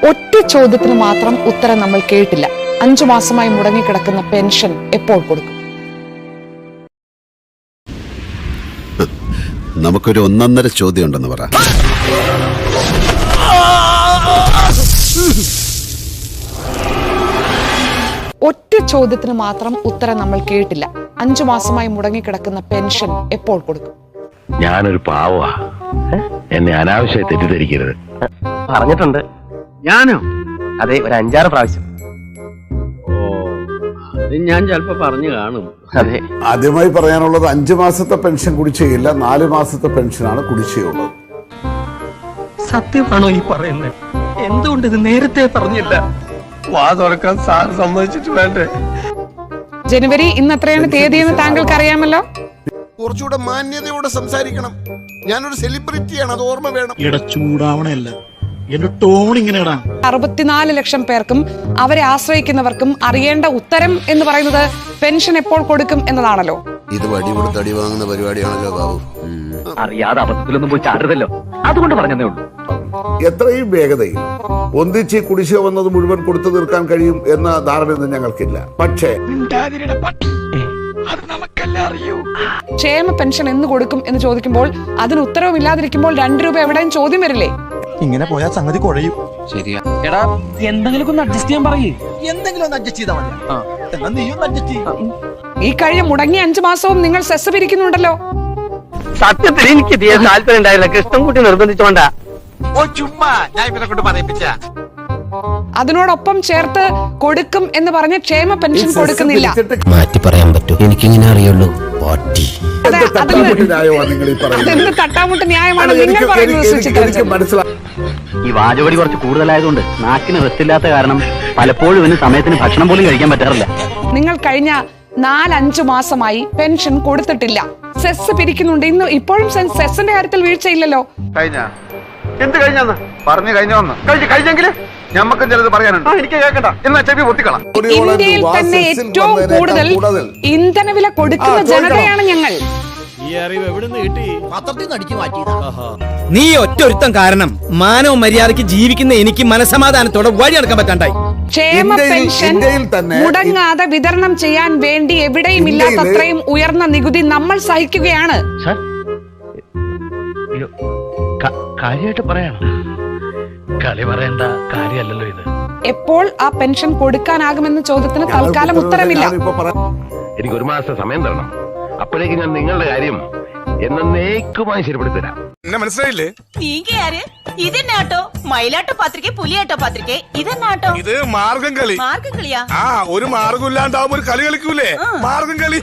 ഒറ്റ ചോദ്യത്തിന് മാത്രം ഉത്തരം നമ്മൾ കേട്ടില്ല. 5 മാസമായി മുടങ്ങിക്കിടക്കുന്ന പെൻഷൻ എപ്പോൾ കൊടുക്കും? നമുക്കൊരു 1.5 ചോദ്യം ഉണ്ടെന്ന് പറ. ഒറ്റ ചോദ്യത്തിന് മാത്രം ഉത്തരം നമ്മൾ കേട്ടില്ല. 5 മാസമായി മുടങ്ങിക്കിടക്കുന്ന പെൻഷൻ എപ്പോൾ കൊടുക്കും? ഞാനൊരു പാവാ, എന്നെ അനാവശ്യമായി തെറ്റിദ്ധരിക്കരുത്. പറഞ്ഞിട്ടുണ്ട്. ഞാനോ? അതെ, ഒരു 5-6 പ്രാവശ്യം. ഞാൻ ചിലപ്പോ പറഞ്ഞു കാണും. അതെ. ആദ്യമായി പറയാനുള്ളത് 5 മാസത്തെ പെൻഷൻ കുടിശ്ശികയില്ല, 4 മാസത്തെ പെൻഷനാണ് കുടിശ്ശികയുള്ളത്. സത്യമാണോ ഈ പറയുന്നത്? എന്തുകൊണ്ട് ഇത് നേരത്തെ പറഞ്ഞില്ല? വാ തുറക്കാൻ സാർ സമ്മതിച്ചിട്ട് വേണ്ടേ? ജനുവരി ഇന്ന് തീയതിയെന്ന് താങ്കൾക്ക് അറിയാമല്ലോ. കുറച്ചുകൂടെ മാന്യതയോടെ സംസാരിക്കണം. ഞാനൊരു സെലിബ്രിറ്റിയാണ്, അത് ഓർമ്മ വേണം. ചൂടാവണല്ല, എന്റെ ടോൺ ഇങ്ങനെയാടാ. 64 ലക്ഷം പേർക്കും അവരെ ആശ്രയിക്കുന്നവർക്കും അറിയേണ്ട ഉത്തരം എന്ന് പറയുന്നത് പെൻഷൻ എപ്പോൾ കൊടുക്കും എന്നതാണല്ലോ. ഇത് വടി കൊടുത്ത് അടി വാങ്ങുന്ന പരിപാടിയാണല്ലോ ബാബു. അറിയാതെ അബദ്ധത്തിലൊന്നും പോയി ചാടരുതല്ലോ, അതുകൊണ്ട് പറഞ്ഞതേ ഉള്ളൂ. എത്രയും വേഗതയിൽ ഒന്നിച്ച് കുടിശ്ശിക വന്നത് മുഴുവൻ കൊടുത്തു തീർക്കാൻ കഴിയും എന്ന ധാരണയൊന്നും ഞങ്ങൾക്കില്ല. പക്ഷേ ക്ഷേമ പെൻഷൻ എന്ന് കൊടുക്കും എന്ന് ചോദിക്കുമ്പോൾ അതിന് ഉത്തരവും ഇല്ലാതിരിക്കുമ്പോൾ 2 രൂപ എവിടെയും ചോദ്യം വരില്ലേ? ഇങ്ങനെ പോയാൽ സംഗതി കുഴയും. ശരിയാ. എടാ, എന്തെങ്കിലും ഒന്ന് അഡ്ജസ്റ്റ് ചെയ്യാൻ പറയേ. എന്തെങ്കിലും ഒന്ന് അഡ്ജസ്റ്റ് ചെയ്താൽ മതി. എന്നാ നീയും അഡ്ജസ്റ്റ് ചെയ്യും. ഈ കഴിഞ്ഞ മുടങ്ങിയ 5 മാസവും നിങ്ങൾ സെസ് പിരിക്കുന്നുണ്ടല്ലോ. സത്യത്തിൽ എനിക്ക് തീരെ താല്പര്യം ഉണ്ടായില്ല, കൃഷ്ണൻകുട്ടി നിർബന്ധിച്ചോണ്ടാ. ചുമ്മാ ഞാൻ ഇവരെ കൊണ്ട് പറയിപ്പിച്ച. അതിനോടൊപ്പം ചേർത്ത് കൊടുക്കും എന്ന് പറഞ്ഞ് ക്ഷേമ പെൻഷൻ കൊടുക്കുന്നില്ല. മാറ്റി പറയാൻ പറ്റൂ, എനിക്കിങ്ങനെ അറിയുള്ളൂ. അതെന്ത് തട്ടാമുട്ട് ന്യായമാണ് നിങ്ങൾ പറയുന്നത് സുചിത്ര? ഈ വാചകടി കുറച്ച് കൂടുതലായതുകൊണ്ട് നാക്കിന് റെസ്റ്റില്ലാത്ത കാരണം പലപ്പോഴും ഇവന് സമയത്തിന് ഭക്ഷണം പോലും കഴിക്കാൻ പറ്റാറില്ല. നിങ്ങൾ കഴിഞ്ഞ 4-5 മാസമായി പെൻഷൻ കൊടുത്തിട്ടില്ല, സെസ് പിരിക്കുന്നുണ്ട്. ഇപ്പോഴും സെസ്സിന്റെ കാര്യത്തിൽ വീഴ്ചയില്ലല്ലോ. എന്ത് കഴിഞ്ഞാന്ന് പറഞ്ഞു കഴിഞ്ഞെങ്കിൽ ഞമ്മക്കും ചിലത് പറയാനുണ്ട്. എനിക്ക് കേൾക്കണ്ട, എന്നാ ചെവി പൊത്തിക്കളാം. ഇന്ത്യയിൽ തന്നെ ഏറ്റവും കൂടുതൽ ഇന്ധനവില കൊടുക്കുന്ന ജനതയാണ് ഞങ്ങൾ. നീ ഒറ്റൊരുത്തം കാരണം മാനവ മര്യാദയ്ക്ക് ജീവിക്കുന്ന എനിക്ക് മനസമാധാനത്തോടെ വഴി നടക്കാൻ പറ്റാണ്ടായി. ക്ഷേമ പെൻഷൻ മുടങ്ങാതെ വിതരണം ചെയ്യാൻ വേണ്ടി എവിടെയും ഇല്ലാത്തത്രയും ഉയർന്ന നികുതി നമ്മൾ സഹിക്കുകയാണ്. കാര്യമായിട്ട് പറയണം, കളി പറയേണ്ട കാര്യമല്ലല്ലോ ഇത്. എപ്പോൾ ആ പെൻഷൻ കൊടുക്കാനാകുമെന്ന ചോദ്യത്തിന് തൽക്കാലം ഉത്തരമില്ല. എനിക്ക് 1 മാസത്തെ സമയം തരണം. അപ്പോഴേക്കും ഞാൻ നിങ്ങളുടെ കാര്യം എന്നേക്കുമായി ശരിപ്പെടുത്തി തരാം. എന്നെ മനസ്സിലായില്ലേ? ഇതെന്നാട്ടോ മയിലാട്ടോ പാത്രിക, പുലിയാട്ടോ പാത്രിക, ഇതെന്നാട്ടോ? ഇത് മാർഗം കളി. മാർഗം കളിയാ? ഒരു മാർഗം ഇല്ലാണ്ടാവുമ്പോ ഒരു കളി കളിക്കൂലേ, മാർഗം കളി.